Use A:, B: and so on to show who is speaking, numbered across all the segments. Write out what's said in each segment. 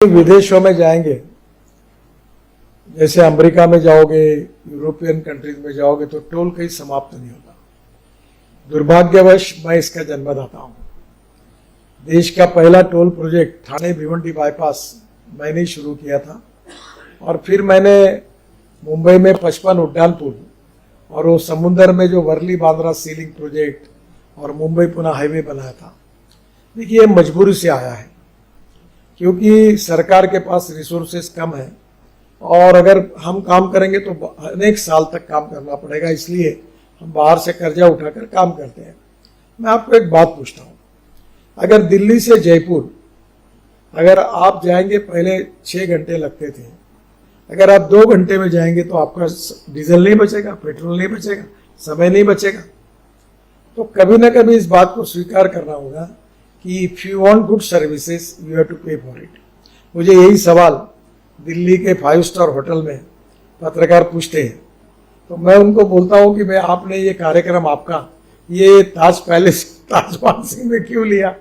A: विदेशों में जाएंगे, जैसे अमेरिका में जाओगे, यूरोपियन कंट्रीज में जाओगे तो टोल कहीं समाप्त नहीं होता। दुर्भाग्यवश मैं इसका जन्मदाता हूं। देश का पहला toll project Thane Bhiwandi bypass मैंने ही शुरू किया था, और फिर मैंने मुंबई में 55 उड्डान पुल और वो समुद्र में जो वर्ली बांद्रा सीलिंग प्रोजेक्ट और मुंबई पुणे हाईवे बनाया था। देखिए, मजबूरी से आया है, क्योंकि सरकार के पास रिसोर्सेस कम है और अगर हम काम करेंगे तो अनेक साल तक काम करना पड़ेगा, इसलिए हम बाहर से कर्जा उठाकर काम करते हैं। मैं आपको एक बात पूछता हूँ, अगर दिल्ली से जयपुर अगर आप जाएंगे, पहले 6 घंटे लगते थे, अगर आप 2 घंटे में जाएंगे तो आपका डीजल नहीं बचेगा, पेट्रोल नहीं बचेगा, समय नहीं बचेगा। तो कभी ना कभी इस बात को स्वीकार करना होगा कि if you want good services you have to pay for it. मुझे यही सवाल दिल्ली के 5 स्टार होटल में पत्रकार पूछते हैं, तो मैं उनको बोलता हूं कि मैं आपने ये कार्यक्रम आपका ये ताज पैलेस ताज मानसिंह में क्यों लिया?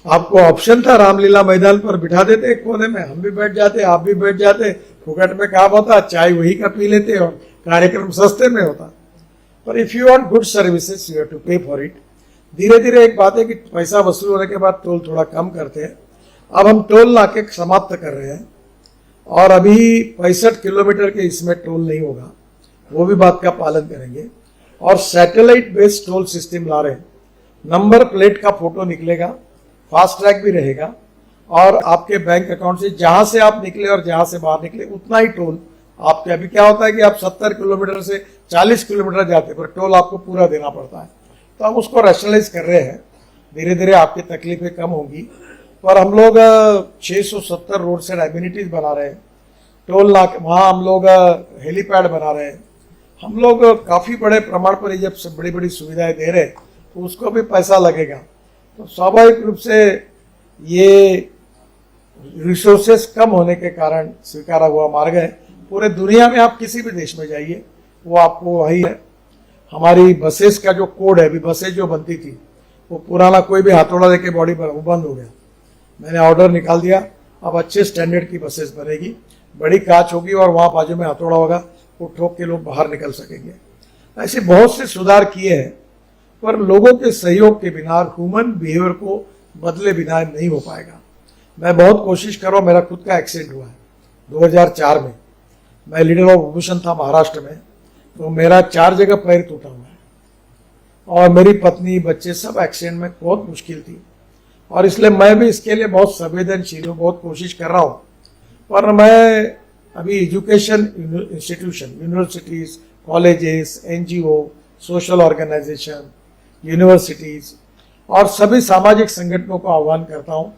A: आपको ऑप्शन था, रामलीला मैदान पर बिठा देते एक कोने में, हम भी बैठ जाते, आप भी बैठ जाते, फुकट में काम होता, चाय वही का पी लेते और कार्यक्रम सस्ते में होता। पर if you want good services you have to pay for it. धीरे धीरे एक बात है कि पैसा वसूल होने के बाद टोल थोड़ा कम करते हैं। अब हम टोल नाके समाप्त कर रहे हैं और अभी 65 किलोमीटर के इसमें टोल नहीं होगा, वो भी बात का पालन करेंगे। और सैटेलाइट बेस्ड टोल सिस्टम ला रहे हैं, नंबर प्लेट का फोटो निकलेगा, फास्ट ट्रैक भी रहेगा, और आपके बैंक अकाउंट से जहां से आप निकले और जहां से बाहर निकले उतना ही टोल आपके। अभी क्या होता है कि आप 70 किलोमीटर से 40 किलोमीटर जाते पर टोल आपको पूरा देना पड़ता है। तो हम उसको रैशनलाइज कर रहे हैं, धीरे धीरे आपकी तकलीफें कम होंगी। पर हम लोग 670 रोड साइड एम्यूनिटीज बना रहे हैं, टोल नाके वहाँ हम लोग हेलीपैड बना रहे हैं, हम लोग काफ़ी बड़े प्रमाण पर जब सब बड़ी बड़ी सुविधाएं दे रहे हैं तो उसको भी पैसा लगेगा। तो स्वाभाविक रूप से ये रिसोर्सेस कम होने के कारण स्वीकारा हुआ मार्ग है। पूरे दुनिया में आप किसी भी देश में जाइए वो आपको वही है। हमारी बसेस का जो कोड है, अभी बसेस जो बनती थी वो पुराना कोई भी हाथोड़ा देके बॉडी पर वो बंद हो गया। मैंने ऑर्डर निकाल दिया, अब अच्छे स्टैंडर्ड की बसेस बनेगी, बड़ी कांच होगी और वहाँ बाजू में हथौड़ा होगा, वो ठोक के लोग बाहर निकल सकेंगे। ऐसे बहुत से सुधार किए हैं, पर लोगों के सहयोग के बिना, ह्यूमन बिहेवियर को बदले बिना नहीं हो पाएगा। मैं बहुत कोशिश कर रहा हूँ। मेरा खुद का एक्सीडेंट हुआ है 2004 में, मैं लीडर ऑफ ऑपोजिशन था महाराष्ट्र में, तो मेरा 4 जगह पैर टूटा हुआ है और मेरी पत्नी बच्चे सब एक्सीडेंट में, बहुत मुश्किल थी। और इसलिए मैं भी इसके लिए बहुत संवेदनशील हूँ, बहुत कोशिश कर रहा हूँ। पर मैं अभी education institution, universities, colleges, NGO, social organisation, universities और सभी सामाजिक संगठनों को आह्वान करता हूँ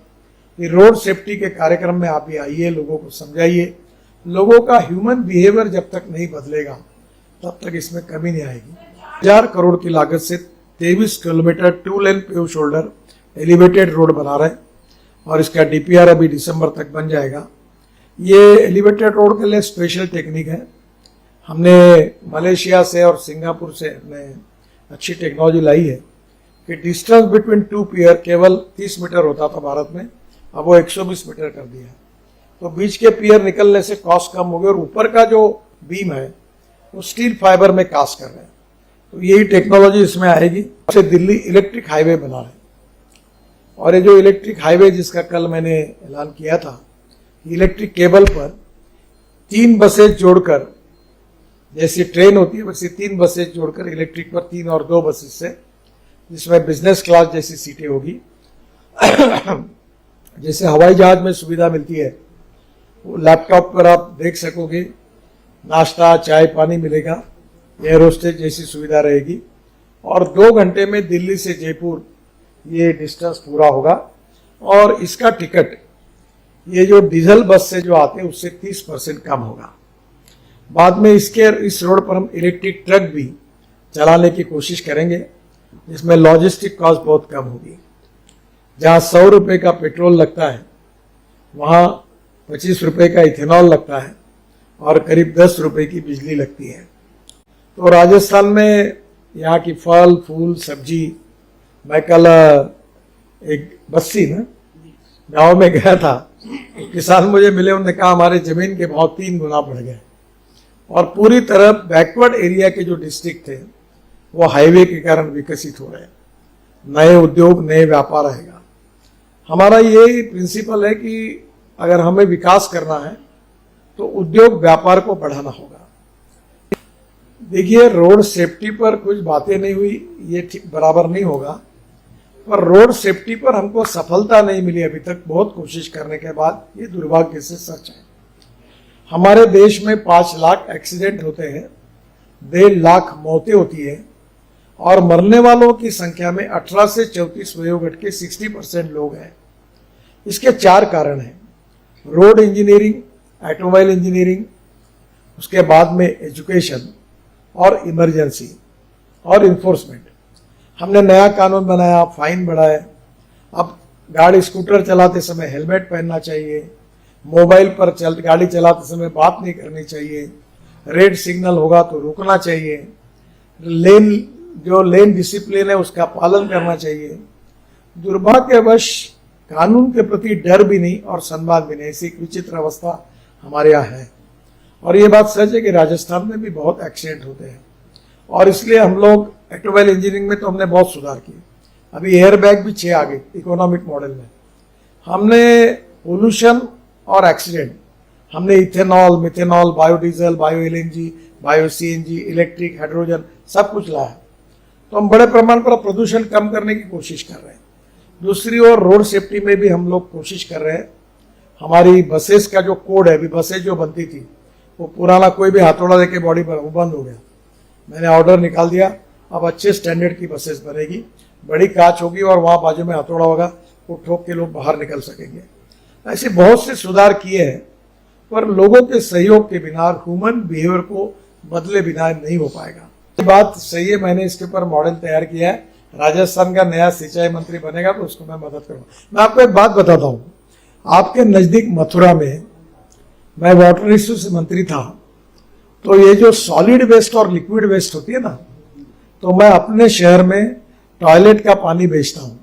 A: कि रोड सेफ्टी के कार्यक्रम में आप भी आइए, लोगों को समझाइए। लोगों का ह्यूमन बिहेवियर जब तक नहीं बदलेगा तब तक इसमें कमी नहीं आएगी। 1000 करोड़ की लागत से 23 किलोमीटर 2 लेन पेव शोल्डर एलिवेटेड रोड बना रहे हैं और इसका DPR अभी दिसंबर तक बन जाएगा। ये एलिवेटेड रोड के लिए स्पेशल टेक्निक है। हमने मलेशिया से और सिंगापुर से हमने अच्छी टेक्नोलॉजी लाई है कि डिस्टेंस बिटवीन 2 पियर केवल 30 मीटर होता था भारत में, अब वो 120 मीटर कर दिया है। तो बीच के पियर निकलने से कॉस्ट कम हो गई और ऊपर का जो बीम है वो स्टील फाइबर में कास्ट कर रहे हैं। तो यही टेक्नोलॉजी इसमें आएगी। से दिल्ली इलेक्ट्रिक हाईवे बना रहे हैं, और ये जो इलेक्ट्रिक हाईवे जिसका कल मैंने ऐलान किया था, इलेक्ट्रिक केबल पर 3 बसें जोड़कर, जैसी ट्रेन होती है वैसे 3 बसें जोड़कर इलेक्ट्रिक पर 3 और 2 बसेस से, जिसमें बिजनेस क्लास जैसी सीटें होगी। जैसे हवाई जहाज में सुविधा मिलती है, वो लैपटॉप पर आप देख सकोगे, नाश्ता चाय पानी मिलेगा, एयर होस्टेज जैसी सुविधा रहेगी। और 2 घंटे में दिल्ली से जयपुर ये डिस्टेंस पूरा होगा। और इसका टिकट ये जो डीजल बस से जो आते हैं उससे 30% कम होगा। बाद में इस रोड पर हम इलेक्ट्रिक ट्रक भी चलाने की कोशिश करेंगे, जिसमें लॉजिस्टिक कॉस्ट बहुत कम होगी। जहाँ 100 रुपये का पेट्रोल लगता है वहाँ 25 रुपये का इथेनॉल लगता है और करीब 10 रुपये की बिजली लगती है। तो राजस्थान में यहाँ की फल फूल सब्जी, मैं कल एक बस्सी में गाँव में गया था, किसान मुझे मिले, उन्होंने कहा हमारे जमीन के भाव 3 गुना बढ़ गए और पूरी तरह बैकवर्ड एरिया के जो डिस्ट्रिक्ट थे वो हाईवे के कारण विकसित हो रहे हैं। नए उद्योग, नए व्यापार आएगा। हमारा ये प्रिंसिपल है कि अगर हमें विकास करना है तो उद्योग व्यापार को बढ़ाना होगा। देखिए, रोड सेफ्टी पर कुछ बातें नहीं हुई, ये ठीक बराबर नहीं होगा, पर रोड सेफ्टी पर हमको सफलता नहीं मिली अभी तक, बहुत कोशिश करने के बाद। ये दुर्भाग्य से सच है। हमारे देश में 5 लाख एक्सीडेंट होते हैं, 1.5 लाख मौतें होती है और मरने वालों की संख्या में 18 से 34 वयोगट के 60% लोग हैं। इसके 4 कारण हैं: रोड इंजीनियरिंग, ऑटोमोबाइल इंजीनियरिंग, उसके बाद में एजुकेशन और इमरजेंसी और इन्फोर्समेंट। हमने नया कानून बनाया, फाइन बढ़ाया। अब गाड़ी स्कूटर चलाते समय हेलमेट पहनना चाहिए, मोबाइल पर गाड़ी चलाते समय बात नहीं करनी चाहिए, रेड सिग्नल होगा तो रुकना चाहिए, लेन डिसिप्लिन है उसका पालन करना चाहिए। दुर्भाग्यवश कानून के प्रति डर भी नहीं और सम्मान भी नहीं, ऐसी एक विचित्र अवस्था हमारे यहाँ है। और ये बात सच है कि राजस्थान में भी बहुत एक्सीडेंट होते हैं और इसलिए हम लोग ऑटोमोबाइल इंजीनियरिंग में तो हमने बहुत सुधार किए। अभी एयर बैग भी 6 आ गए इकोनॉमिक मॉडल में। हमने पोल्यूशन और एक्सीडेंट, हमने ethanol, methanol, biodiesel, bio LNG, bio CNG, electric, hydrogen सब कुछ लाया। तो हम बड़े प्रमाण पर प्रदूषण कम करने की कोशिश कर रहे हैं। दूसरी ओर रोड सेफ्टी में भी हम लोग कोशिश कर रहे हैं। हमारी बसेस का जो कोड है, अभी बसें जो बनती थी वो पुराना, कोई भी हथौड़ा देके बॉडी पर, वो बंद हो गया। मैंने ऑर्डर निकाल दिया, अब अच्छे स्टैंडर्ड की बसेस बनेगी, बड़ी कांच होगी और वहां बाजू में हथौड़ा होगा, वो ठोक के लोग बाहर निकल सकेंगे। ऐसे बहुत से सुधार किए हैं, पर लोगों के सहयोग के बिना, ह्यूमन बिहेवियर को बदले बिना नहीं हो पाएगा। ये बात सही है, मैंने इसके ऊपर मॉडल तैयार किया है। राजस्थान का नया सिंचाई मंत्री बनेगा तो उसको मैं मदद करूंगा। मैं आपको एक बात बताता हूं, आपके नजदीक मथुरा में मैं वाटर इश्यू से मंत्री था, तो ये जो सॉलिड वेस्ट और लिक्विड वेस्ट होती है ना, तो मैं अपने शहर में टॉयलेट का पानी बेचता हूं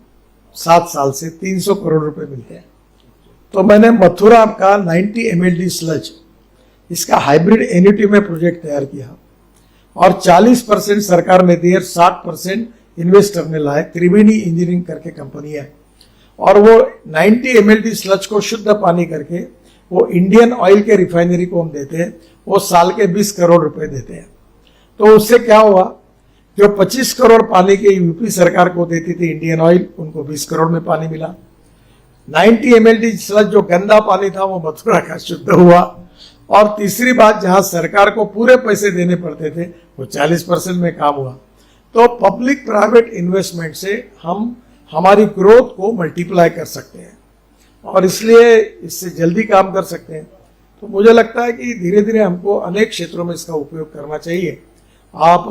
A: 7 साल से, 300 करोड़ रुपए मिलते हैं। तो मैंने मथुरा का 90 mld स्लज, इसका हाइब्रिड एन्युटी में प्रोजेक्ट तैयार किया और 40% सरकार ने दी है, 60% इन्वेस्टर ने लाए। त्रिवेणी इंजीनियरिंग करके कंपनी है और वो 90 mld स्लज को शुद्ध पानी करके वो इंडियन ऑयल के रिफाइनरी को हम देते हैं, वो साल के 20 करोड़ रुपए देते हैं। तो उससे क्या हुआ, जो 25 करोड़ पानी के यूपी सरकार को देती थी इंडियन ऑयल, उनको 20 करोड़ में पानी मिला। 90 mld स्लज जो गंदा पानी था वो मथुरा का शुद्ध हुआ। और तीसरी बात, जहां सरकार को पूरे पैसे देने पड़ते थे वो 40% में काम हुआ। तो पब्लिक प्राइवेट इन्वेस्टमेंट से हम हमारी ग्रोथ को मल्टीप्लाई कर सकते हैं और इसलिए इससे जल्दी काम कर सकते हैं। तो मुझे लगता है कि धीरे धीरे हमको अनेक क्षेत्रों में इसका उपयोग करना चाहिए। आप